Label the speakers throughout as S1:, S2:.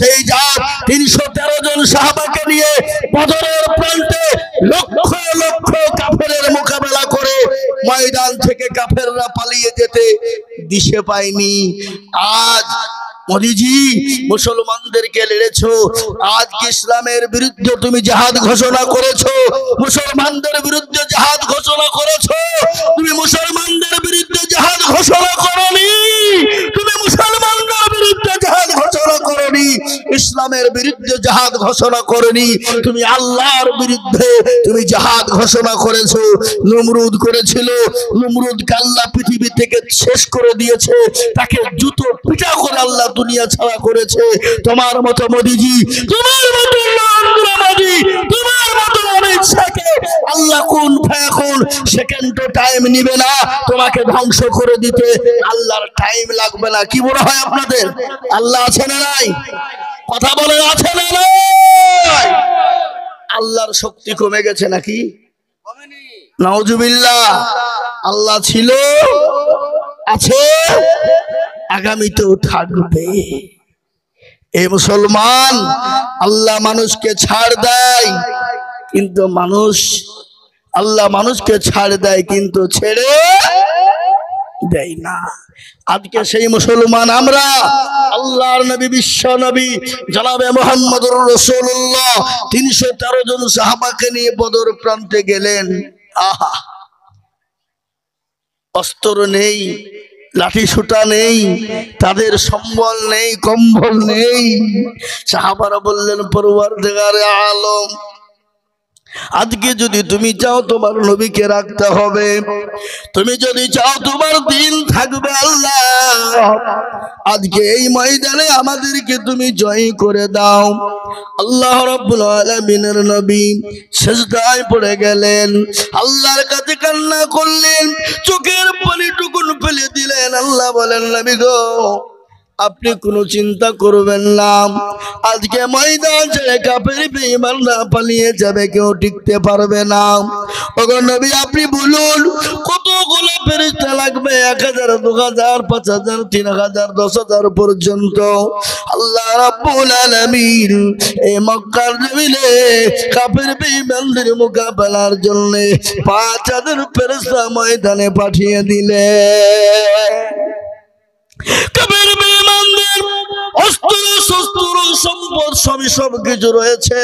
S1: সেই জাত 313 জন সাহাবাকে নিয়ে বদরের প্রান্তে লক্ষ লক্ষ কাফেরের মোকাবেলা করে ময়দান থেকে কাফেররা পালিয়ে যেতে দিশে পায়নি। আজ মোদিজি মুসলমানদেরকে লড়েছো, আজ কি ইসলামের বিরুদ্ধে তুমি জিহাদ ঘোষণা করেছো? মুসলমানদের বিরুদ্ধে জিহাদ ঘোষণা করেছো? তুমি মুসলমানদের বিরুদ্ধে জিহাদ ঘোষণা করনি। তুমি মুসলমানদের বিরুদ্ধে জিহাদ ঘোষণা করনি, ইসলামের বিরুদ্ধে জিহাদ ঘোষণা করনি, তুমি আল্লাহর বিরুদ্ধে তুমি জিহাদ ঘোষণা করেছো। নমরুদ করেছিল, নমরুদকে আল্লাহ পৃথিবী থেকে শেষ করে দিয়েছে, তাকে জুতো পিটা করে আল্লাহ দুনিয়া ছাড়া করেছে। তোমার মতো মোদিজি, তোমার মতো মোদি, তোমার মতো অমিত শাহকে আল্লাহ কোন ফায়াকুন সেকেন্ড টাইম নিবে না তোমাকে ধ্বংস করে দিতে। আল্লাহর টাইম লাগবে না। কি মনে হয় আপনাদের? আল্লাহ আছে না নাই? কথা বলে আছে না নাই? আল্লাহর শক্তি কমে গেছে নাকি? নাউজুবিল্লাহ। আল্লাহ ছিল, আছে, আগামীতেও থাকবে। এ মুসলমান, আল্লাহ মানুষকে ছাড় দেয় কিন্তু আল্লাহ মানুষকে ছাড় দেয় কিন্তু ছেড়ে দেয় না। আজকে সেই মুসলমান আমরা। আল্লাহর নবী, বিশ্ব নবী জনাবে মুহাম্মদুর রাসূলুল্লাহ 313 জন সাহাবাকে নিয়ে বদর প্রান্তে গেলেন। আহা, অস্ত্র নেই, লাঠি সুটা নেই, তাদের সম্বল নেই, কম্বল নেই। সাহাবারা বললেন, পরওয়ারদিগারে আলম, আজকে যদি তুমি চাও তোমার নবীকে রাখতে হবে, তুমি যদি চাও তোমার দিন থাকবে, আল্লাহ আজকে এই ময়দানে আমাদেরকে তুমি জয় করে দাও। আল্লাহ রাব্বুল আলামিনের নবী সিজদায় পড়ে গেলেন, আল্লাহর কাছে কান্না করলেন, চোখের পানিটুকুন ফেলে দিলেন। আল্লাহ বলেন, নবী গো, আপনি কোনো চিন্তা করবেন না, আজকে ময়দান ছেড়ে কাফের বেঈমানরা পালিয়ে যাবে, কেউ টিকতে পারবে না। ওগো নবী, আপনি বলুন কতগুলো ফেরেশতা লাগবে? 1000, 2000, 5000, 3000, 10000 পর্যন্ত। আল্লাহ রাব্বুল আলামিন এই মক্কার জমিনে কাফের বেঈমানদের মোকাবেলার জন্য 5000 ফেরেশতা ময়দানে পাঠিয়ে দিলেন। কাফের বেঈমানদের অস্ত্র শস্ত্র সম্পদ সব কিছু রয়েছে,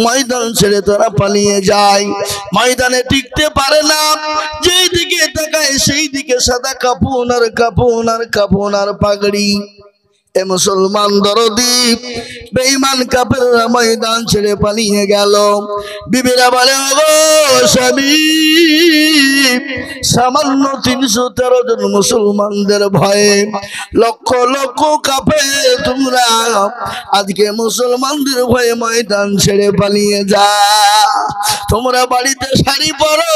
S1: ময়দান ছেড়ে তারা পালিয়ে যায়, ময়দানে টিকতে পারে না। যেই দিকে তাকায় সেই দিকে সাদা কাফন আর কাফন আর কাফন আর পাগড়ি। এ মুসলমান দরদি, বেঈমান কাফেররা ময়দান ছেড়ে পালিয়ে গেল। বিবিরা বলে, ওগো স্বামী, সামান্য 313 জন মুসলমানদের ভয়ে লক্ষ লক্ষ কাফের তোমরা আজকে মুসলমানদের ভয়ে ময়দান ছেড়ে পালিয়ে যা। তোমরা বাড়িতে শাড়ি পরো,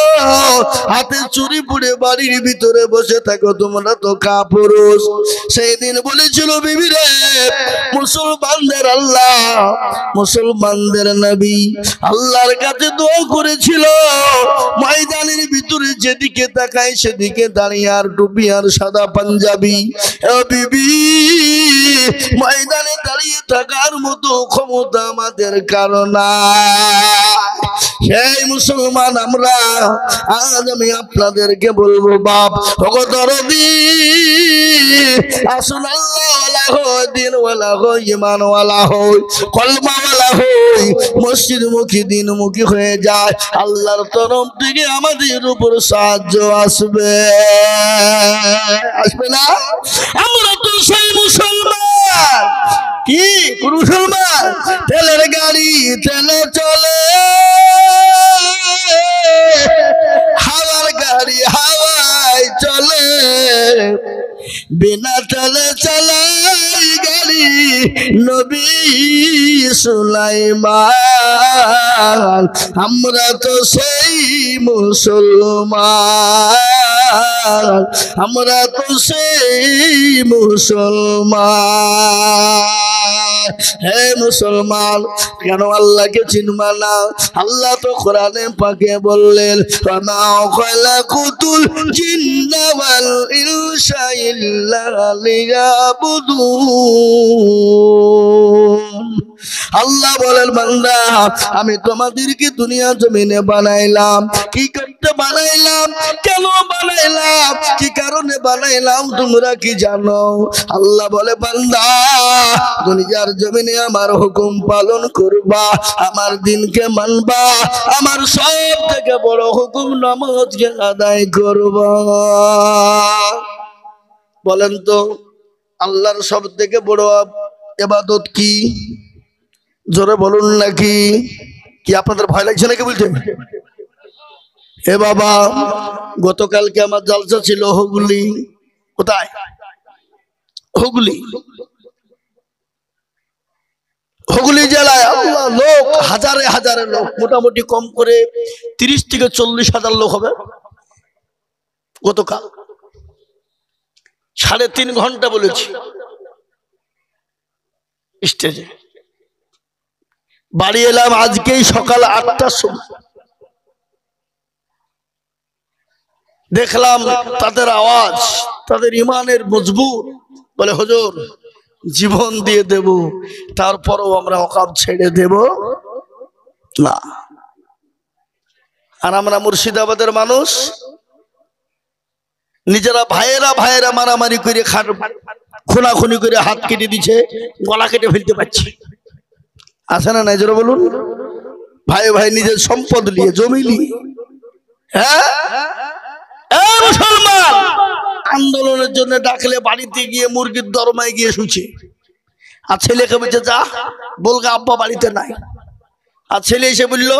S1: হাতে চুরি পরে বাড়ির ভিতরে বসে থাকো, তোমরা তো কাপুরুষ। সেই দিন বলেছিল বিবিরে, মুসলমানদের আল্লাহ, মুসলমানদের নবী আল্লাহর কাছে দোয়া করেছিল, ময়দানের ভিতরে যেদিকে তাকায় সেদিকে দাঁড়িয়ে আর টুপি আর সাদা পাঞ্জাবি। ও বিবি, ময়দানে দাঁড়িয়ে থাকার মতো ক্ষমতা আমাদের কারণ। সেই মুসলমান আমরা। আজ আমি আপনাদেরকে বলবো, বাপ ওগো দরদি, আসুন আল্লাহওয়ালা হই, দিনওয়ালা হই, ইমানওয়ালা হই, কলমাওয়ালা হই, মসজিদমুখী দিনমুখী হয়ে যায়। আল্লাহর তরফ থেকে আমাদের উপর সাহায্য আসবে, আসবে না? আমরা তো সেই মুসলমান। কি মুসলমান? তেলের গাড়ি তেলে চলে, হাওয়ার গাড়ি হাওয়ায় চলে, বিনা তেলে চালাই গাড়ি নবী সুলাইমান। আমরা তো সেই মুসলমান, আমরা তো সেই মুসলমান। হে মুসলমান, কেন আল্লাহকে চিনবা না? আল্লাহ তো কোরআনে পাকে বললেন, ওয়া খালাকুতুল জিন্না ওয়াল ইনসা ইল্লা লিয়াবুদুন। আল্লাহ বলেন বান্দা আমি তোমাদেরকে দুনিয়া জমিনে বানাইলাম কি করতে বানাইলাম, কেন বানাইলাম, কি কারণে বানাইলাম তোমরা কি জানো? আল্লাহ বলে বান্দা দুনিয়ার জমিনে আমার হুকুম পালন করবা, আমার দিনকে মানবা, আমার সব থেকে বড় হুকুম নামাজকে আদায় করবা। বলেন তো আল্লাহর সব থেকে বড় ইবাদত কি? জোরে বলুন নাকি? কি আপনাদের ভয় লাগছে নাকি বলতে? এ বাবা গতকালকে আমার জালসা ছিল হুগলি। কোথায়? হুগলি। হুগলি জেলায় আল্লাহ লোক হাজারে হাজারে লোক, মোটামুটি কম করে 30 থেকে 40,000 লোক হবে। গতকাল 3.5 ঘন্টা বলেছি স্টেজে। বাড়ি এলাম আজকেই সকাল 8টার সময়। দেখলাম তাদের আওয়াজ, তাদের ইমানের মজবুত। বলে হুজুর জীবন দিয়ে দেব, তারপরও আমরা ওকাব ছেড়ে দেব না। আর আমরা মুর্শিদাবাদের মানুষ, নিজেরা ভাইয়েরা মারামারি করে খুনাখুনি করে হাত কেটে দিচ্ছে, গলা কেটে ফেলতে পারছি। আছে না নাই জোরে বলুন? ভাই ভাই নিজের সম্পদ নিয়ে, জমি নিয়ে। হ্যাঁ মুসলমান আন্দোলনের জন্য ডাকলে বাড়িতে গিয়ে মুরগির দরমায় গিয়ে শুছে, আর ছেলেকে বলছে যা, বলগা আব্বা বাড়িতে নাই। আর ছেলে এসে বললো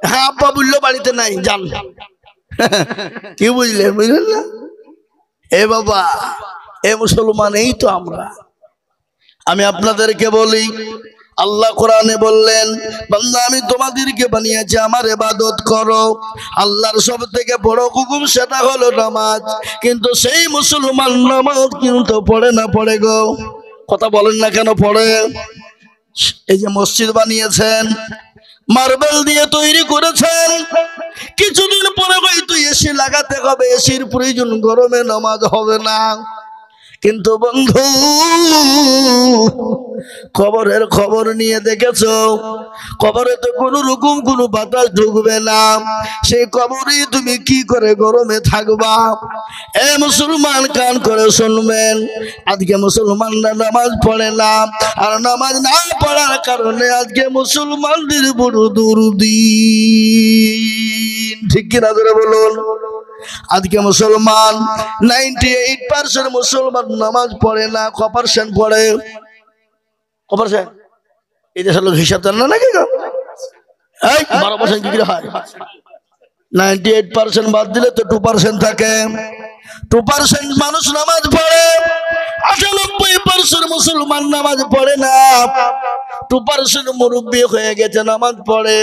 S1: হ্যাঁ আব্বা বললো বাড়িতে নাই, যান। কি বুঝলেন? বুঝলেন না? এ বাবা এ মুসলমান, এই তো আমরা। আমি আপনাদেরকে বলি আল্লাহ কোরআনে বললেন বান্দা আমি তোমাদেরকে বানিয়েছি আমার ইবাদত করো। আল্লাহর সব থেকে বড় হুকুম সেটা হলো নামাজ। কিন্তু সেই মুসলমান নামাজ কিন্তু পড়ে না। পড়ে গো, কথা বলেন না কেন পড়ে? এই যে মসজিদ বানিয়েছেন, মার্বেল দিয়ে তৈরি করেছেন, কিছুদিন পরে হয়তো এসি লাগাতে হবে, এসির প্রয়োজন, গরমে নামাজ হবে না। কিন্তু বন্ধু কবরের খবর নিয়ে দেখেছো? কবরে তো কোনো রকম কোনো বাতাস ঢুকবে না, সেই কবরে তুমি কি করে গরমে থাকবা? এ মুসলমান কান করে শুনবেন, আজকে মুসলমানরা নামাজ পড়ে না, আর নামাজ না পড়ার কারণে আজকে মুসলমানদের বড় দুর্দিন। ঠিক কিনা ধরে বলুন? আজকে মুসলমান 98% মুসলমান নামাজ পড়ে না। কপারসেন্ট পড়ে? কপারসেন্ট এই দেশের লোক হিসাব জানে না নাকি? 12% কি করে হয়? 98% বাদ দিলে তো 2% থাকে। 2% মানুষ নামাজ পড়ে, 98% মুসলমান নামাজ পড়ে না। 2% মুরব্বী হয়ে গেছে নামাজ পড়ে।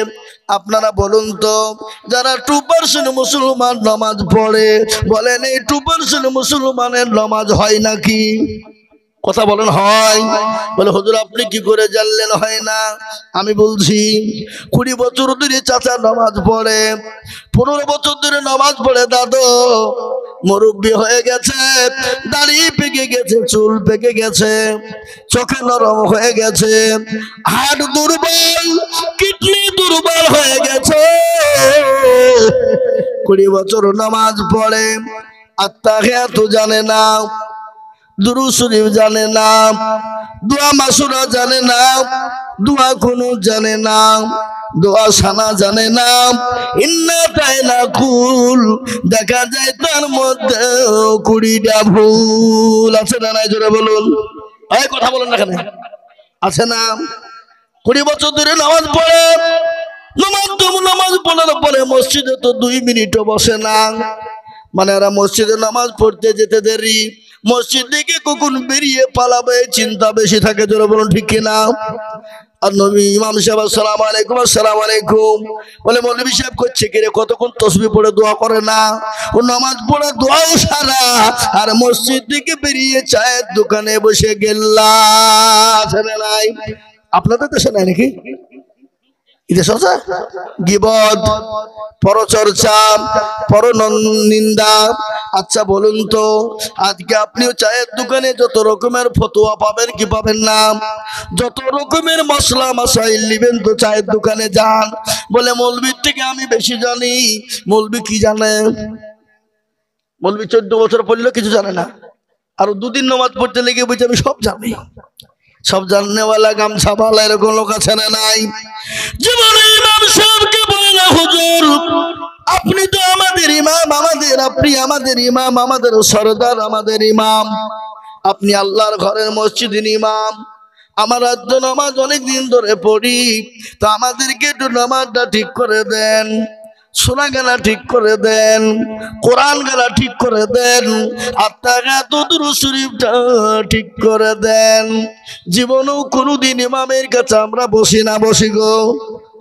S1: আপনারা বলুন তো, যারা 2% মুসলমান নামাজ পড়ে, বলেন এই 2% মুসলমানের নামাজ হয় নাকি? কথা বলেন হয়? বলে হুজুর আপনি কি করে জানলেন হয় না? আমি বলছি 20 বছর ধরে চাচা নামাজ পড়ে, 15 বছর ধরে নামাজ পড়ে দাদু, মুরব্বী হয়ে গেছে, দাড়ি পেকে গেছে, চুল পেকে গেছে, চোখে নরম হয়ে গেছে, হাড় দুর্বল, কিডনি দুর্বল হয়ে গেছে। 20 বছর নামাজ পড়ে, আত্তাহিয়াত জানে না, দুরূদ শরীফ জানে না, দোয়া মাসুরা জানে না, দোয়া কুনুত জানে না, দোয়া সানা জানে না, ইন্না তাইনা কুল দেখা যায় তার মধ্যে 20টা ভুল আছে না নাই জোরে বলুন? এই কথা বলেন না কেন? আছে না? 20 বছর ধরে নামাজ পড়ে, নামাজ পড়ার পরে মসজিদে তো 2 মিনিটও বসে না। মানে এরা মসজিদে নামাজ পড়তে যেতে দেরি, মসজিদ থেকে কখন বেরিয়ে পালাবে চিন্তা বেশি থাকে। জোরে বলুন ঠিক কিনা? আর নবী ইমাম সাহেব আসসালামু আলাইকুম, আসসালামু আলাইকুম বলে মৌলভী সাহেব করছে কি রে, কতক্ষণ তসবিহ পড়ে দোয়া করে না? ও নামাজ পড়ে দোয়াও সারা, আর মসজিদ থেকে বেরিয়ে চায়ের দোকানে বসে গেল্লা। নাই আপনাদের দেশে নাই নাকি? চর্চা, গীবত, পরচর্চা, পরনিন্দা। আচ্ছা বলুন তো, আজকে আপনিও চায়ের দোকানে যত রকমের ফতোয়া পাবেন কি পাবেন না? যত রকমের মশলা মাসাইল নিবেন তো চায়ের দোকানে যান, বলে মৌলবীর থেকে আমি বেশি জানি। মৌলবী কি জানে? মৌলবী 14 বছর পড়লেও কিছু জানে না, আর 2 দিন নামাজ পড়তে লেগে বলছে আমি সব জানি। সব জাননেওয়ালা গামছাওয়ালা এরকম লোক আছে না নাই? জীবনে ইমাম সাহেবকে বলে না, হুজুর আপনি তো আমাদের ইমাম, আপনি আমাদের ইমাম, আমাদের সরদার, আমাদের ইমাম। আপনি আল্লাহর ঘরের মসজিদের ইমাম। আমার আজ নামাজ অনেক দিন ধরে পড়ি, তো আমাদেরকে একটু নামাজটা ঠিক করে দেন, সোনা গেলা ঠিক করে দেন, কোরআন গেলা ঠিক করে দেন, দুরূদ শরীফটা ঠিক করে দেন। জীবনেও কোনোদিন ইমামের কাছে আমরা বসি না, বসি গো।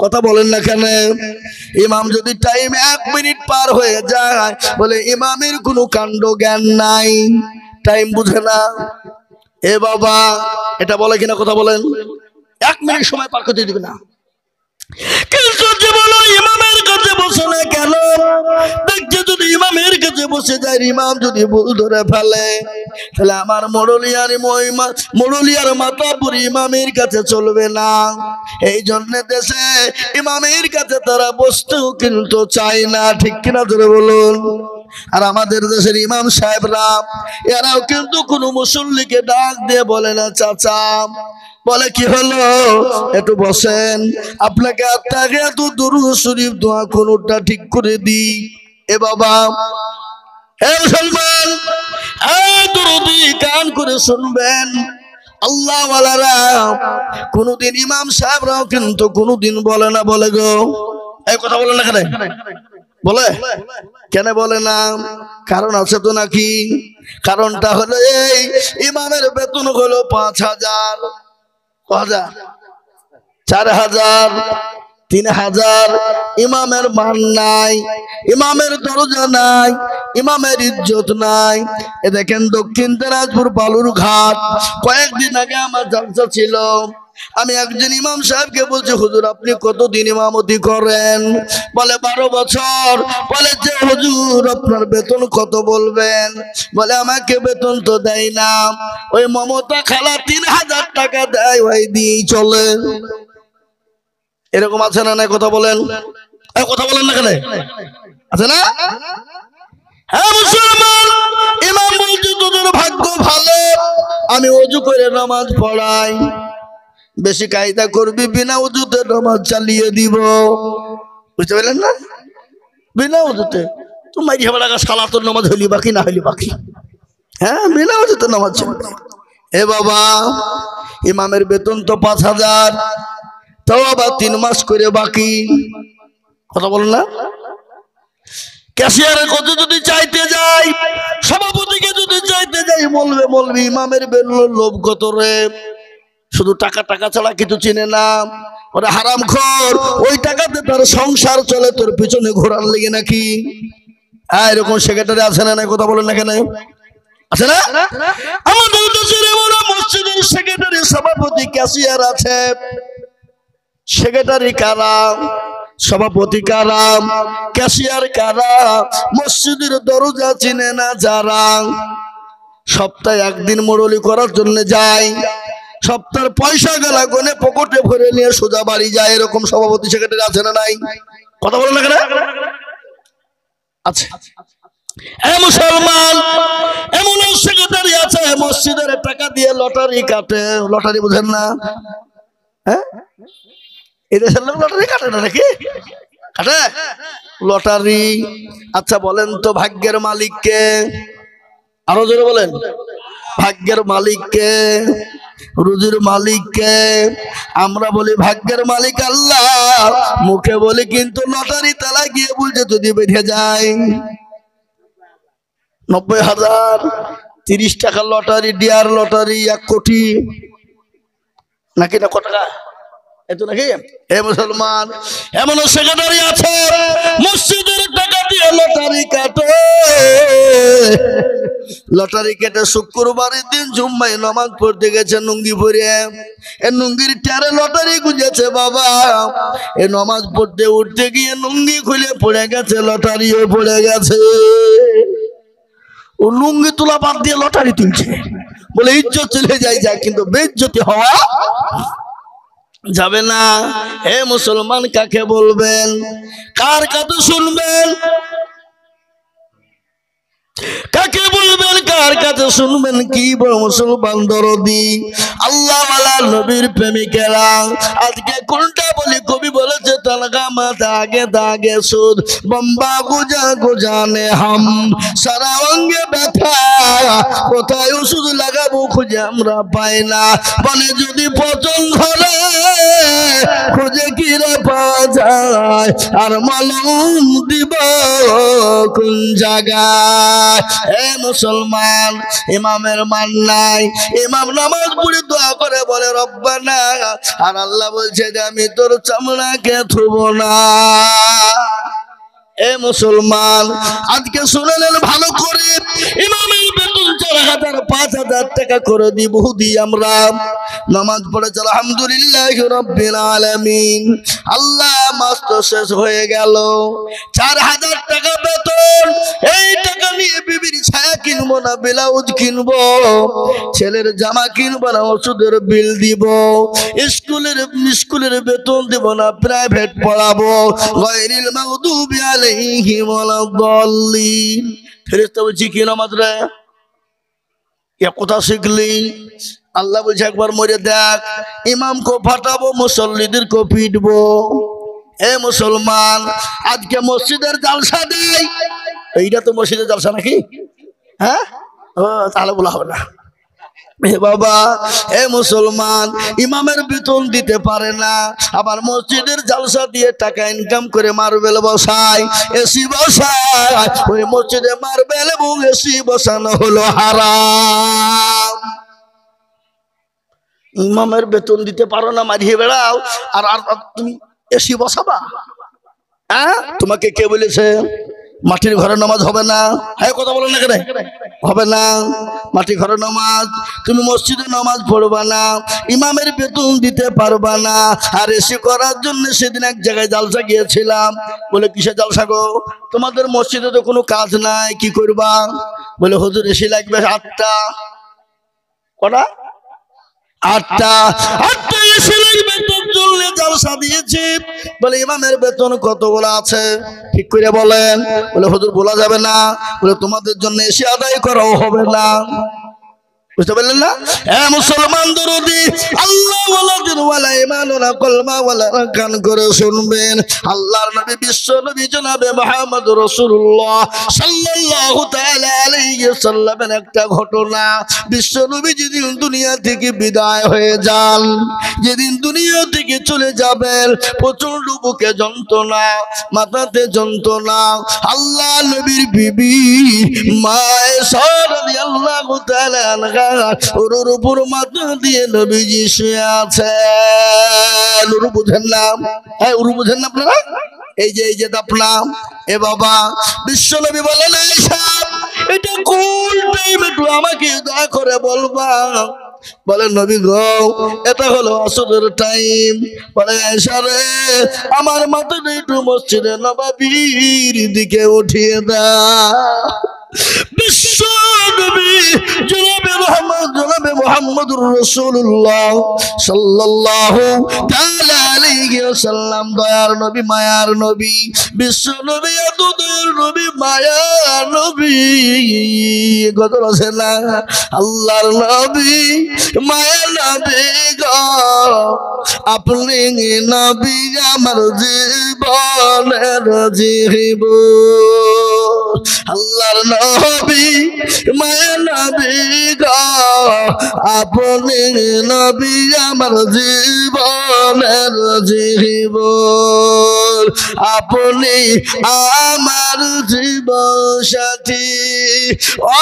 S1: কথা বলেন না কেন? ইমাম যদি টাইম 1 মিনিট পার হয়ে যায়, বলে ইমামের কোনো কাণ্ড জ্ঞান নাই, টাইম বুঝে না। এ বাবা, এটা বলে কিনা? কথা বলেন। 1 মিনিট সময় পার করতে দিবে না। কিন্তু জীবন ইমামের কাছে বসে না কেন? দেখছে যদি ইমামের কাছে বসে যায়, ইমাম যদি ভুল ধরে ফেলে, তাহলে আমার মুরুলিয়ার মাতাপুর ইমামের কাছে চলবে না। এই জন্য দেশে ইমামের কাছে তারা বসতেও কিন্তু চায় না, ঠিক কিনা ধরে বলুন। আর আমাদের দেশের ইমাম সাহেবরা এরাও কিন্তু কোনো মুসল্লিকে ডাক দিয়ে বলে না চাচা, বলে কি হলো একটু বসেন, আপনাকে আত্মাকে দুরূদ শরীফ দোয়া কোনটা ঠিক করে দি। এ বাবা, হে মুসলমান, দুরুদি কান করে শুনবেন। আল্লাহ ওয়ালারা কোনদিন ইমাম সাহেবরাও কিন্তু কোনদিন বলে না, বলে গো। এই কথা বলে না কেন? বলে কেন বলে না? কারণ আছে তো নাকি? কারণটা হলো এই, ইমামের বেতন হলো 5,000, 4,000, 3,000। ইমামের মান নাই, ইমামের দরজা নাই, ইমামের ইজ্জত নাই। এ দেখেন দক্ষিণ দিনাজপুর বালুরঘাট, কয়েকদিন আগে আমার জালসা ছিল। আমি একজন ইমাম সাহেবকে বলছি, হুজুর আপনি কতদিন ইমামতি করেন? বলে 12 বছর। বলে যে হুজুর আপনার বেতন কত বলবেন? বলে আমাকে বেতন তো দেয় না, ওই মমতা খালা 3,000 টাকা দেয়, ওই দিয়েই চলে। এরকম আছে না? কথা বলেন, কথা বলেন না কেন? আছে না? হ্যাঁ মুসলমান, ইমাম বলছে তোদের ভাগ্য ভালো, আমি ওযু করে নামাজ পড়াই। বেশি কায়দা করবি, বিনা ওযুতে নামাজ চালিয়ে দিব। বুঝতে পারলেন না? বিনা ওযুতে তোমার ঝামেলা, সালাতুর নামাজ হইলি বাকি, না হইলি বাকি। হ্যাঁ, বিনা ওযুতে নামাজ চলবে। এ বাবা, ইমামের বেতন তো 5,000, তাও আবার 3 মাস করে বাকি। কথা বলেন না? ক্যাশিয়ারের কত যদি চাইতে যাই, সভাপতিকে যদি চাইতে যাই, বলবে বলবি ইমামের বেতন লোভ কত রে, শুধু টাকা টাকা ছাড়া কিছু চিনে না। ওরা হারামখোর, ওই টাকাতে তার সংসার চলে, তোর পিছনে ঘোরার লেগে নাকি? এরকম সেক্রেটারি আছে না? কথা বলেন না কেন? আছে না? আমাদের দেশের এমন মসজিদের সেক্রেটারি, সভাপতি, ক্যাশিয়ার আছে। সেক্রেটারি কারা, সভাপতি কারা, ক্যাশিয়ার কারা, মসজিদের দরজা চিনে না যারা, সপ্তাহে 1 দিন মুরলি করার জন্য যায়, সপ্তাহের পয়সা গেলা গনে পকেটে ভরে নিয়ে সোজা বাড়ি যায়, এরকম সভাপতি সেক্রেটারি আছে না নাই? কথা বলেন না কেন? আছে। মুসলমান, এমন সেক্রেটারি আছে মসজিদের টাকা দিয়ে লটারি কাটে। লটারি বুঝেন না? হ্যাঁ, এদেশের লোক লটারি কাটে না নাকি? কাটে লটারি। আচ্ছা বলেন তো ভাগ্যের মালিক কে? আরো জোরে বলেন, ভাগ্যের মালিক কে? রুজির মালিক কে? আমরা বলি ভাগ্যের মালিক আল্লাহ, মুখে বলি, কিন্তু লটারি তালা গিয়ে বলছে যদি বেঁধে যায় 90,000, 30 টাকা লটারি, ডিয়ার লটারি 1 কোটি নাকি না? কত টাকা? এত নাকি এ মুসলমান এমন সেক্রেটারি আছে মসজিদের টাকা দিয়ে লটারি কাটে, লটারি কেটে শুক্রবারের দিন জুম্মায় নামাজ পড়তে গেছে লুঙ্গি পরে, এ লুঙ্গির টারে লটারি গুঁজেছে বাবা। এ নামাজ পড়তে উঠতে গিয়ে লুঙ্গি খুলে পড়ে গেছে, লটারিও পড়ে গেছে। ও লুঙ্গি তোলা বাদ দিয়ে লটারি তুলছে, বলে ইজ্জত চলে যায়, কিন্তু বেইজ্জতি হওয়া যাবে না। হে মুসলমান কাকে বলবেন, কার কথা শুনবেন, কাকে বলবেন, কার কাছে শুনবেন? কি বড় মুসলমান দরদি আল্লাহ ওয়ালা নবীর প্রেমিকেরা। আজকে কোনটা বলি, কবি বলেছে তলগামা দাগে দাগে সুদ বম্বা গুজা গুজানে হাম, সারা অঙ্গে ব্যথা কোথায় ওষুধ লাগাবো খুঁজে আমরা পাই না। বলে যদি পচন ধরে খুঁজে কিরে পাওয়া যায়, আর মলম দিব কোন জায়গায়? হে মুসলমান ইমামের মান নাই, ইমাম নামাজ পড়ে দোয়া করে বলে রব্বানা, আর আল্লাহ বলছে যে আমি তোর চামড়াকে থুব না। এ মুসলমান আজকে শুনে নেন ভালো করে, ইমামের বেতন 4,000 5,000 টাকা করে দিব দি আমরা নামাজ পড়েছে আলহামদুলিল্লাহ রাব্বিল আলামিন। আল্লাহ মাস তো শেষ হয়ে গেল, 4,000 টাকা বেতন, এই টাকা নিয়ে বিবির ছায়া কিনবো না, ব্লাউজ কিনবো, ছেলের জামা কিনবো না, ওষুধের বিল দিব, স্কুলের বেতন দিব না, প্রাইভেট পড়াবো। গায়রিল মাগদুবি আলাইহিম ওয়ালাদ-দাল্লিন। ফেরেশতা বলছে কি নামাজ রে, এ কথা শিখলি? আল্লাহ বলছে একবার মরে দেখ, ইমামকে ফাটাবো, মুসল্লিদেরকে পিটবো। হে মুসলমান আজকে মসজিদের জালসা দেয়, এইটা তো মসজিদের জালসা নাকি? হ্যাঁ, তাহলে বলা হবে না। হে বাবা, হে মুসলমান ইমামের বেতন দিতে পারে না, আবার মসজিদের জালসা দিয়ে টাকা ইনকাম করে মার্বেল বসায়, এসি বসায়। ওই মসজিদে মার্বেল এবং এসি বসানো হলো হারাম। ইমামের বেতন দিতে পারো না, মারিয়ে বেড়াও, আর তুমি এসি বসাবা? হ্যাঁ, তোমাকে কে বলেছে মাটির ঘরে নামাজ হবে না? হ্যাঁ, কথা বলো না কেন? হবে না মাটির ঘরে নামাজ, তুমি মসজিদে নামাজ পড়বা না, ইমামের বেতন দিতে পারবা না। আর এসি করার জন্য সেদিন এক জায়গায় জালসা গিয়েছিলাম, বলে কিসে জালসা গো? তোমাদের মসজিদে তো কোনো কাজ নাই, কি করবা? বলে হুজুর এসি লাগবে 8টা। কটা? 8টা এসি লাগবে, তোর জন্য জালসা দিয়েছি। বলে ইমামের বেতন কতগুলো আছে ঠিক করে বলেন? বলে হুজুর বলা যাবে না। বলে তোমাদের জন্য এসি আদায় করাও হবে না। বুঝতে পারলেন না? হ্যাঁ মুসলমান দরদি আল্লাহ ওয়ালা ঈমান ওয়ালা কলমা ওয়ালা কান করে শুনবেন। আল্লাহর নবী বিশ্ব নবী জনাবে মুহাম্মদ রাসূলুল্লাহ সাল্লাল্লাহু তাআলা আলাইহি সাল্লামের একটা ঘটনা। বিশ্ব নবী যেদিন দুনিয়া থেকে বিদায় হয়ে যান, যেদিন দুনিয়া থেকে চলে যাবেন, প্রচন্ড বুকে যন্ত্রণা, মাথাতে যন্ত্রণা। আল্লাহ নবীর বিবি মা আয়েশা রাদিয়াল্লাহু তাআলা আনহা ওর উপর মাথা দিয়ে নবীজি শুয়ে আছেন। উরু বুঝেন না? হ্যাঁ, উরু বুঝেন না আপনারা? এই যে দাপনা। এ বাবা, বিশ্ব নবী বলেন আয়েশা এটা কোন টাইম, একটু আমাকে দয়া করে বলবা। বলে নবী গো এটা হলো আসরের টাইম। বলে আয়েশা রে আমার মাথাটা একটু মসজিদে নববীর দিকে উঠিয়ে দাও। বিশ্ব নবী জনাবে মুহাম্মদুর রাসূলুল্লাহ সাল্লাল্লাহু তাআলা আলাইহি ওয়াসাল্লাম, দয়ার নবী, মায়ার নবী, বিশ্ব নবী, এত দয়ার নবী, মায়ার নবী, কত আছে না? আল্লাহর নবী, মায়ার নবী গো আপনি নবী আমার জীবনের জীবন। আল্লাহর নবী, মায়া নবী গো আপনি নবী আমার জীবনের জীবন। আপনি আমার জীবন সাথী,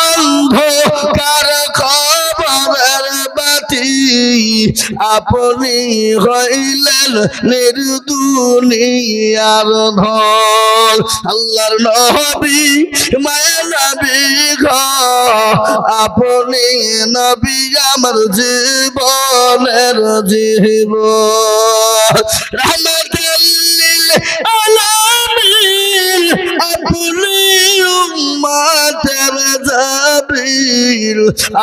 S1: অন্ধকার খবরের বাতি নবী আপনি হইলেন নির্দুনিয়ার ধন আল্লাহর নবী মায়া নবী গো আপনি নবী আমার জীবনের জীবন রহমাতুল লিল আলামিন আপনি উম্মতের জাবির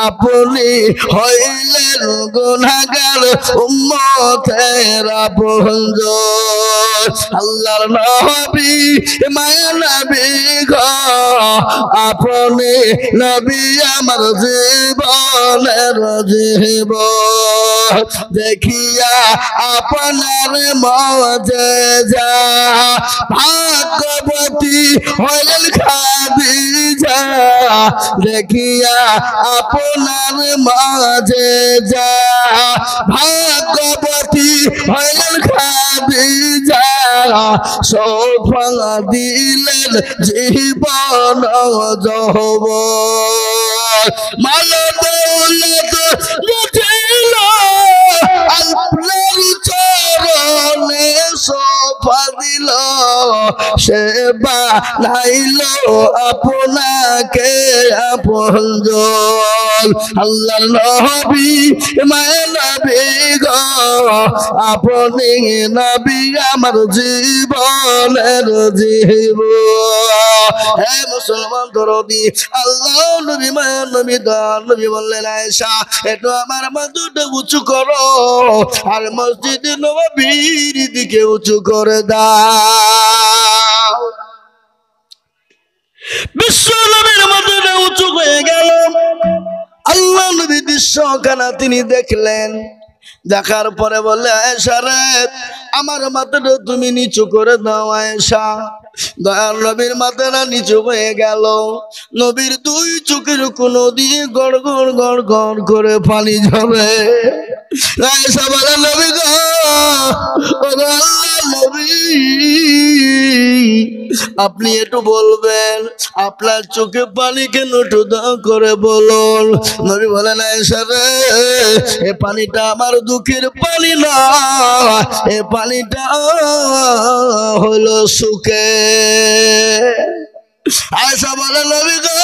S1: আপনি হইলেন গুনাহগার উম্মতের আপনজন আল্লাহর নবী মায়া নবী গো আপনি নবী আমার জীবনের জীবন দেখিয়া আপনার মুজিজা ভাগ্যবতী হইলেন খাদিজা দেখিয়া আপনার মুজিজা ভাগ্যবতী হইলেন খাদিজা সৌভাগ্য দিলেন জীবন যৌবন মাল দৌলত লুটিল আপনার চরণে শোভা দিল সেবা নাইল আপনাকে আপনজন আল্লাহর নবী মায়া নবী গো আপনি নবী আমার জীবনের জীবন হে মুসলমান দরদি আল্লাহ নবী মায়া নবী দান নবী বললেন আয়েশা একটু আমার মাথাটা উঁচু করো আর মসজিদে নববীর দিকে উঁচু করে দাও বিশ্ব নবীর মাথাটা উঁচু হয়ে গেল আল্লাহ নবী দৃশ্যখানা তিনি দেখলেন দেখার পরে বললে আয়েশা রে আমার মাথাটা তুমি নিচু করে দাও আয়েশা দয়াল নবীর মাথাটা নিচু হয়ে গেল নবীর দুই চোখের কোন দিয়ে গড় গড় গড় গড় করে পানি ঝরে আয়েশা বলে নবী গো আল্লাহ নবী আপনি একটু বলবেন আপনার চোখে পানি কেন একটু দাও করে বলুন নবী বলেন আয়েশা রে এ পানিটা আমার দুঃখের পানি না এ পানিটা হলো সুখে আয়েশা বলে নবী গো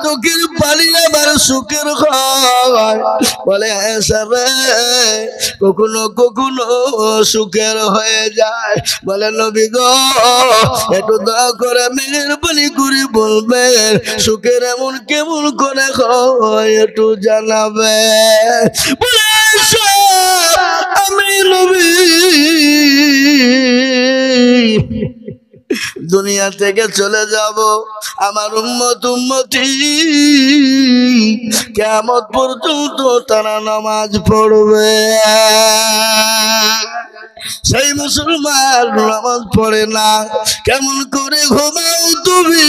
S1: চোখের পানি আমার সুখের হয় বলে আয়েশা রে কখনো কখনো সুখের হয়ে যায় বলে নবী গো একটু দয়া করে মেহেরবানি করে বলবেন সুখের এমন কেমন করে হয় একটু জানাবে বলে আয়েশা আমি নবী দুনিয়া থেকে চলে যাব আমার উম্মতি কিয়ামত পর্যন্ত তারা নামাজ পড়বে সেই মুসলমান নামাজ পড়ে না কেমন করে ঘুমাও তুমি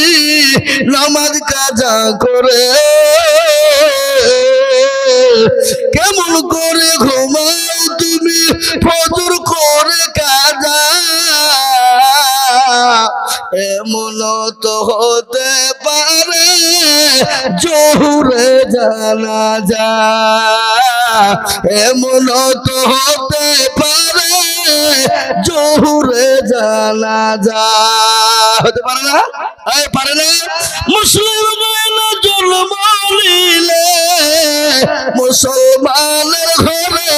S1: নামাজ কাজা করে কেমন করে ঘুমাও তুমি ফজর করে কাজা এমন তো হতে পারে জোহরে জানাজা এমন তো হতে পারে জোহরে জানাজা হতে পারে না পারে না মুসলিম জন্ম নিলে মুসলমানের ঘরে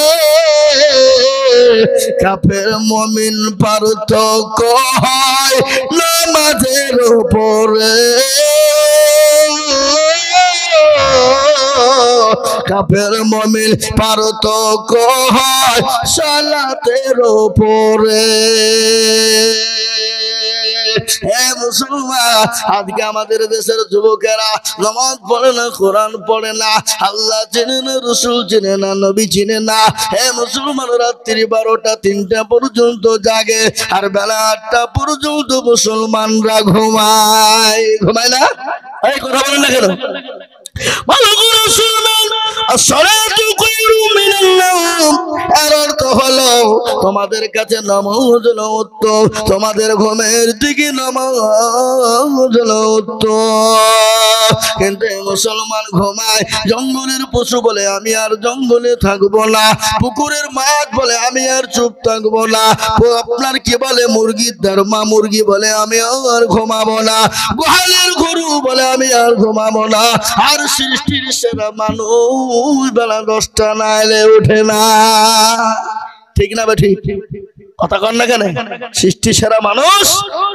S1: কাফের মুমিন পার্থক্য হয় নামাজের উপরে কাফের মুমিন পার্থক্য হয় সালাতের উপরে হে মুসলমান আজকে আমাদের দেশের যুবকেরা নামাজ পড়ে না কোরআন পড়ে না আল্লাহ চিনে না রাসূল চিনে না নবী চিনে না হে মুসলমান রাত্রি 12টা 3টা পর্যন্ত জাগে আর বেলা 8টা পর্যন্ত মুসলমানরা ঘুমায় না এই কথা বলেন না কেন ভালো করে শুনবেন আসসালাতু খায়রুম মিনান নাওম এর অর্থ হলো তোমাদের কাছে নামাজ হলো উত্তম, তোমাদের ঘুমের দিকে নামাজ হলো উত্তম। কিন্তু মুসলমান ঘুমায়, জঙ্গলের পশু বলে আমি আর জঙ্গলে থাকবো না, পুকুরের মাছ বলে আমি আর চুপ থাকবো না, আপনার কি বলে মুরগির ধর্মা মুরগি বলে আমি আর ঘুমাবো না, গোহালের গরু বলে আমি আর ঘুমাবো না। আর সৃষ্টির সেরা মানুষ বেলা 10টা না এলে ওঠে না, ঠিক না বে ঠিক? কথা কন না কেন? সৃষ্টি সেরা মানুষ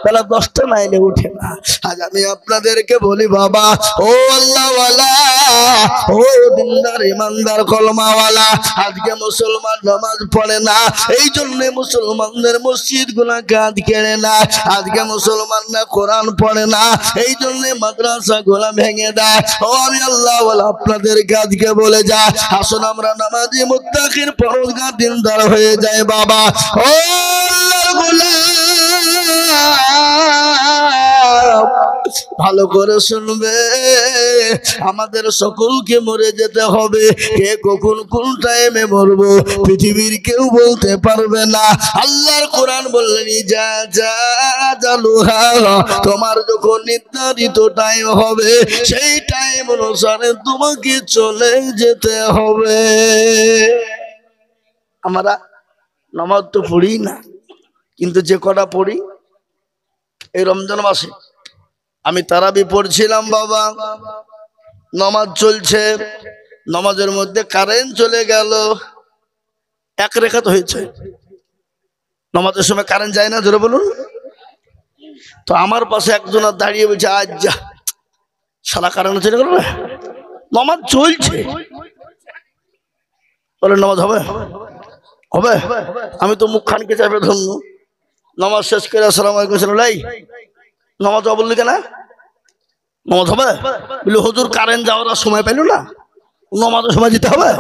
S1: বেলা 10টা না এলে উঠে না। আজ আমি আপনাদেরকে বলি বাবা, ও আল্লাহওয়ালা, ও দিনদার ইমানদার কলমাওয়ালা, আজকে মুসলমান নামাজ পড়ে না, এই জন্য মুসলমানদের মসজিদ গুলা কাজ কেড়ে না। আজকে মুসলমানরা কোরআন পড়ে না, এই জন্য মাদ্রাসা গুলা ভেঙে দেয়। ও আমি আল্লাহওয়ালা আপনাদেরকে আজকে বলে যা, আসুন আমরা নামাজি মুত্তাকির পরহেজগার দিনদার হয়ে যায় বাবা। ও আল্লাহর গোলাম, ভালো করে শুনবে, আমাদের সকলকে মরে যেতে হবে, কে কখন কোন টাইমে মরবো পৃথিবীর কেউ বলতে পারবে না। আল্লাহর কোরআন বললেন যা যা জালুহা, তোমার যখন নির্ধারিত টাইম হবে সেই টাইম অনুসারে তোমাকে চলে যেতে হবে। আমরা নামাজ তো পড়ি না, কিন্তু যে কটা পড়ি, এই রমজান মাসে আমি তারাবি পড়ছিলাম বাবা, নামাজ চলছে, নামাজের মধ্যে কারেন্ট চলে গেল, এক রেখাত হয়েছে। নামাজের সময় কারেন্ট যায় না, জোরে বলুন। তো আমার পাশে একজন দাঁড়িয়ে বলছে আজ যা সারা কারেন্ট চলে গেল, নামাজ চলছে, বলে নামাজ হবে হবে? আমি তো মুখ খানকে চাপে ধরল, নামাজ শেষ করে আসসালামু আলাইকুম লাই নামাজ বললি কেন, নামাজ হবে? বলি হুজুর কারেন্ট যাওয়ার সময় পেল না, নামাজের সময় দিতে হবে।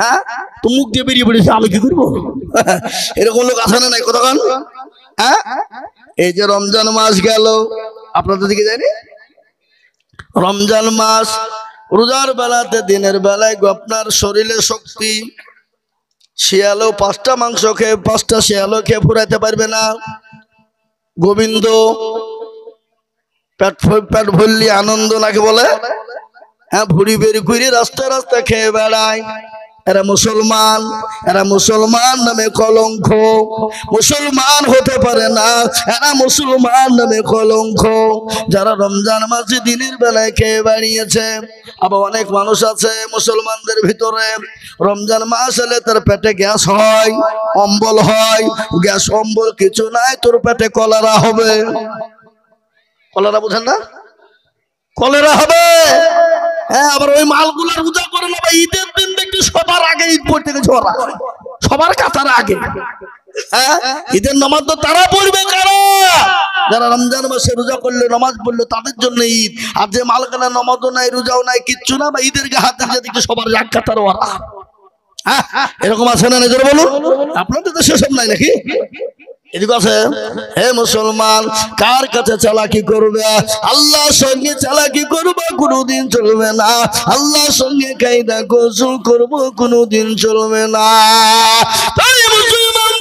S1: হ্যাঁ, তো মুখ দিয়ে বেরিয়ে পড়েছে, আমি কি করবো? এরকম লোক আসে না নাই কথা কান? হ্যাঁ, এই যে রমজান মাস গেল, আপনাদের দিকে যায়নি? রমজান মাস রোজার বেলাতে দিনের বেলায় আপনার শরীরে শক্তি, শিয়ালও 5টা মাংস খেয়ে 5টা শিয়ালও খেয়ে ফুরাইতে পারবে না। গোবিন্দ পেট ভরলি আনন্দ নাকি বলে, হ্যাঁ, ভুড়ি বের করে রাস্তা রাস্তা খেয়ে বেড়ায়। এরা মুসলমান, এরা মুসলমান নামে কলঙ্ক, মুসলমান হতে পারে না, এরা মুসলমান নামে কলঙ্ক। যারা রমজান মাসে দিনের বেলায় খেয়ে বেড়িয়েছে, আবার অনেক মানুষ আছে মুসলমানদের ভিতরে রমজান মাস এলে তার পেটে গ্যাস হয়, অম্বল হয়। গ্যাস অম্বল কিছু নাই, তোর পেটে কলেরা হবে। কলেরা বুঝেন না? কলেরা হবে। হ্যাঁ, আবার ওই মালগুলা রোজা করে না, ঈদের দিন দেখি সবার আগে ঈদ পড়তে গেছে ওরা, সবার কাতার আগে। হ্যাঁ, ঈদের নামাজ তো তারা পড়বে কারা? যারা রমজান মাসে রোজা করলে, নামাজ পড়লো, তাদের জন্য ঈদ। আর যে মালখানা নামাজও নাই, রোজাও নাই, কিচ্ছু না, বা ঈদের হাতে দেখি সবার এক কাতার ওরা। হ্যাঁ, এরকম আছে না? নিজের বলুন, আপনাদের তো সেসব নাই নাকি? এদিকে আছে। হে মুসলমান, কার কাছে চালাকি করবে? আল্লাহর সঙ্গে চালাকি করবে, কোনোদিন চলবে না। আল্লাহর সঙ্গে কায়দা কৌশল করবো, কোনোদিন চলবে না। তাই মুসলমান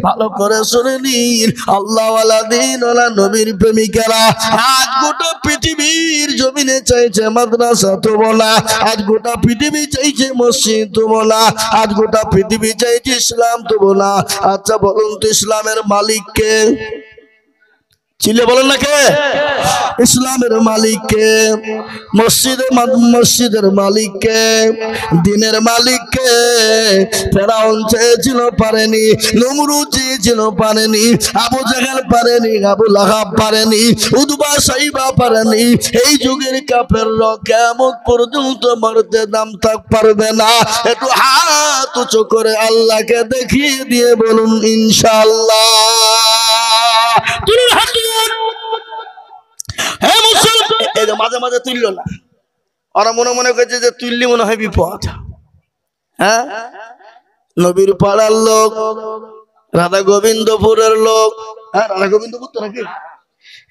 S1: ভালো করে শুনে নিন, আল্লাহওয়ালা দিনওয়ালা নবীর প্রেমিকেরা আজ গোটা পৃথিবীর জমিনে চাইছে মাদ্রাসা তো বলা, আজ গোটা পৃথিবী চাইছে মসজিদ তো বলা, আজ গোটা পৃথিবী চাইছে ইসলাম তো বলা। আচ্ছা বলুন তো, ইসলামের মালিক কে? চিলে বলেন না কে? ইসলামের মালিক কে? মসজিদের মালিক কে? দিনের মালিক কে? ফেরাউন চেয়েছিল পারেনি, নমরুদ চেয়েছিল পারেনি, আবু জাহেল পারেনি, আবু লাহাব পারেনি, উতবা সাইবা পারেনি। এই যুগের কাফেররা কিয়ামত পর্যন্ত মরতে দাম থাক পারবে না। একটু হাত উঁচু করে আল্লাহকে দেখিয়ে দিয়ে বলুন ইনশাআল্লাহ। হ্যাঁ মুসলমান, এই মাঝে মাঝে তুললো না, ওরা মনে মনে করছে যে তুললি মনে হয় বিপদ। হ্যাঁ, নবীর পাড়ার লোক, রাধা গোবিন্দপুরের লোক। হ্যাঁ, রাধা গোবিন্দপুর তো নাকি?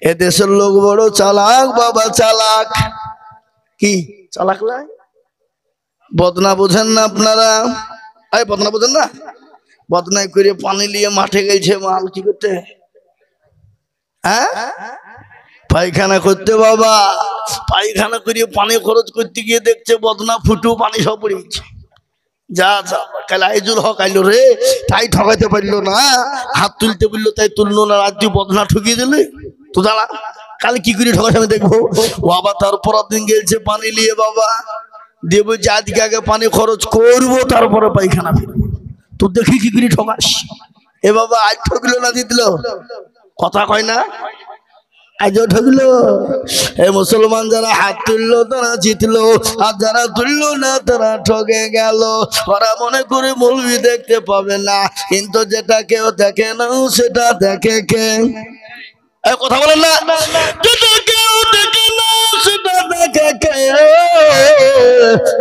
S1: এ দেশের লোক বড় চালাক বাবা, চালাক। কি চালাক লাই? বদনা বোঝেন না আপনারা? এই বদনা বোঝেন না? বদনাই করে পানি নিয়ে মাঠে গেছে মাল কি করতে, হ্যাঁ পায়খানা করতে। বাবা পায়খানা করে পানি খরচ করতে গিয়ে দেখছে বদনা ফুটু পানি সব পড়ে গেছে। যা যা কালে আইজুল হক আইলো রে, তাই ঠকাইতে পারলো না, হাত তুলতে বললো তাই তুললো না, রাত তুই বদনা ঠকিয়ে দিলে তো দাঁড়া কালে কি করে ঠকাস আমি দেখবো। ও আবার তারপর দিন গেছে পানি নিয়ে বাবা দিয়ে বলছে আজকে আগে পানি খরচ করবো তারপরে পায়খানা ফিরবো, তো দেখি কি করে ঠকাস। এ বাবা আজ ঠকলো না জিতল, কথা কয় না আজও ঠকলো। এই মুসলমান যারা হাত তুললো তারা জিতলো, আর যারা তুললো না তারা ঠকে গেল। ওরা মনে করে মৌলবি দেখতে পাবে না, কিন্তু যেটা কেউ দেখে না সেটা দেখে কে? কথা বলেন না, যেটা কেউ দেখে না সেটা দেখে কে?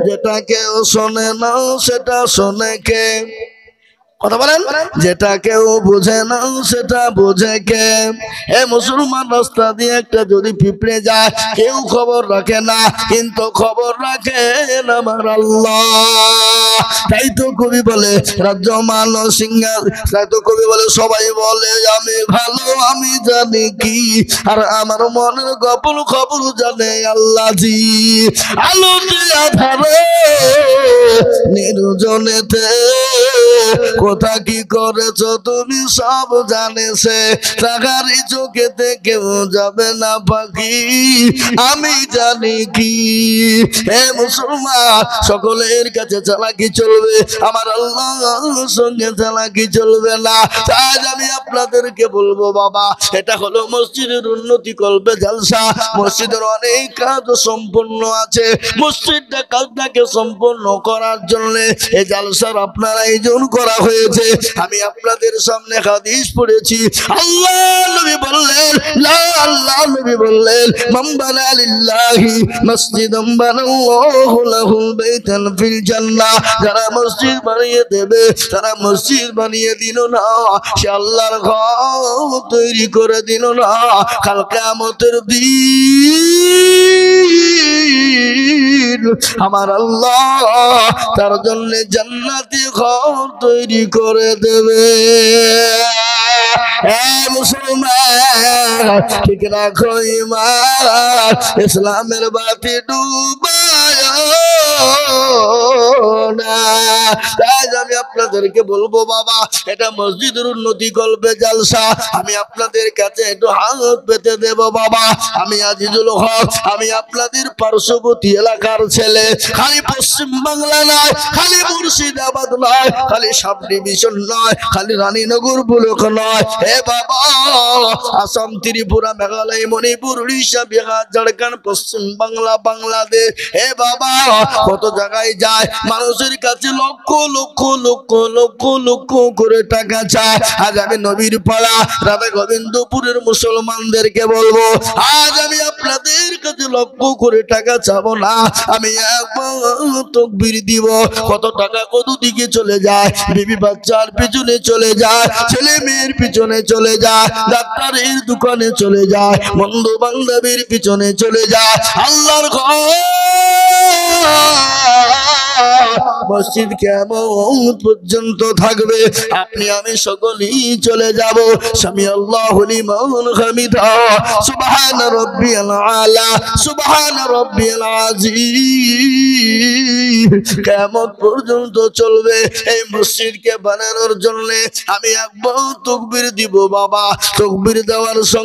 S1: যেটা কেউ শোনে না সেটা শোনে কে? কথা বলেন, যেটা কেউ বোঝে না সেটা বোঝে কে? এ মুসলমান রাস্তা দিয়ে একটা যদি পিঁপড়ে যায় কেউ খবর রাখে না, কিন্তু খবর রাখেন আমার আল্লাহ। তাই তো কবি বলে রাজ্য মানো সিংহার, তাই তো কবি বলে সবাই বলে আমি ভালো আমি জানি কি, আর আমার মনের গোপন খবর জানে আল্লাহ জি। আলোতে আধারে নির্জনেতে কোথা কি করেছো তুমি সব জানেছে, টাকারি চোখেতে কেউ যাবে না পাখি আমি জানি কি। হে মুসলমান সকলের কাছে চালাকি চলবে, আমার আল্লাহর সঙ্গে চালাকি চলবে না। আজ আমি আপনাদেরকে বলবো বাবা, এটা হলো মসজিদের উন্নতি কল্পে জালসা। মসজিদের অনেক কাজ সম্পন্ন আছে, মসজিদটা কাজটাকে সম্পন্ন করার জন্য এই জালসার আপনারা আয়োজন করা হয়েছে। আমি আপনাদের সামনে হাদিস পড়েছি, আল্লাহ নবী বললেন, আল্লাহ নবী বললেন মান বানা লিল্লাহি মসজিদান বানাল্লাহু লাহু বাইতান ফিল জান্নাহ। যারা মসজিদ বানিয়ে দেবে, তারা মসজিদ বানিয়ে দিল না, সে আল্লাহর ঘর তৈরি করে দিল না, কাল কিয়ামতের দিন আমার আল্লাহ তার জন্য জান্নাতি ঘর তৈরি করে দেবে। মুসলমান ঠিক রাখো ঈমান, ইসলামের বাতি ডুবায় না। তাই আমি আপনাদেরকে বলবো বাবা, এটা মসজিদের উন্নতি কল্পে জালসা। আমি আপনাদের কাছে একটু হাত পেতে দেব বাবা। আমি আজিজুল হক, আমি আপনাদের পার্শ্ববর্তী এলাকার ছেলে। খালি পশ্চিম বাংলা নয়, খালি মুর্শিদাবাদ নয়, খালি সাব ডিভিশন নয়, খালি রানীনগর ব্লক নয়। হে বাবা, আসাম, ত্রিপুরা, মেঘালয়, মণিপুর, উড়িষ্যা, বিহার, ঝাড়খণ্ড, পশ্চিম বাংলা, বাংলাদেশ, হে বাবা কত জায়গায় যায়, মানুষের কাছে লক্ষ লক্ষ লক্ষ লক্ষ লক্ষ করে টাকা চায়। আজ আমি নবীর পাড়া রাধা গোবিন্দপুরের মুসলমানদেরকে বলবো, আজ আমি আপনাদের কাছে লক্ষ করে টাকা চাবো না, আমি একবার তাকবীর দিব। কত টাকা কত দিকে চলে যায়, বিবি বাচ্চার পিছনে চলে যায়, ছেলে মেয়ের পিছনে চলে যায়, ডাক্তারের দোকানে চলে যায়, বন্ধু বান্ধবের পিছনে চলে যায়। আল্লাহর ঘর মসজিদ কেমন পর্যন্ত থাকবে, আপনি আমি সকলেই চলে যাব। সামি আল্লাহু লিমান হামিদা, সুবহান রাব্বিয়াল আলা, সুবহান রাব্বিয়াল আযীম। কিয়ামত পর্যন্ত চলবে। এই মসজিদকে বানানোর জন্য আমি একবার তাকবীর দিব বাবা। তাকবীর দেওয়ার সঙ্গে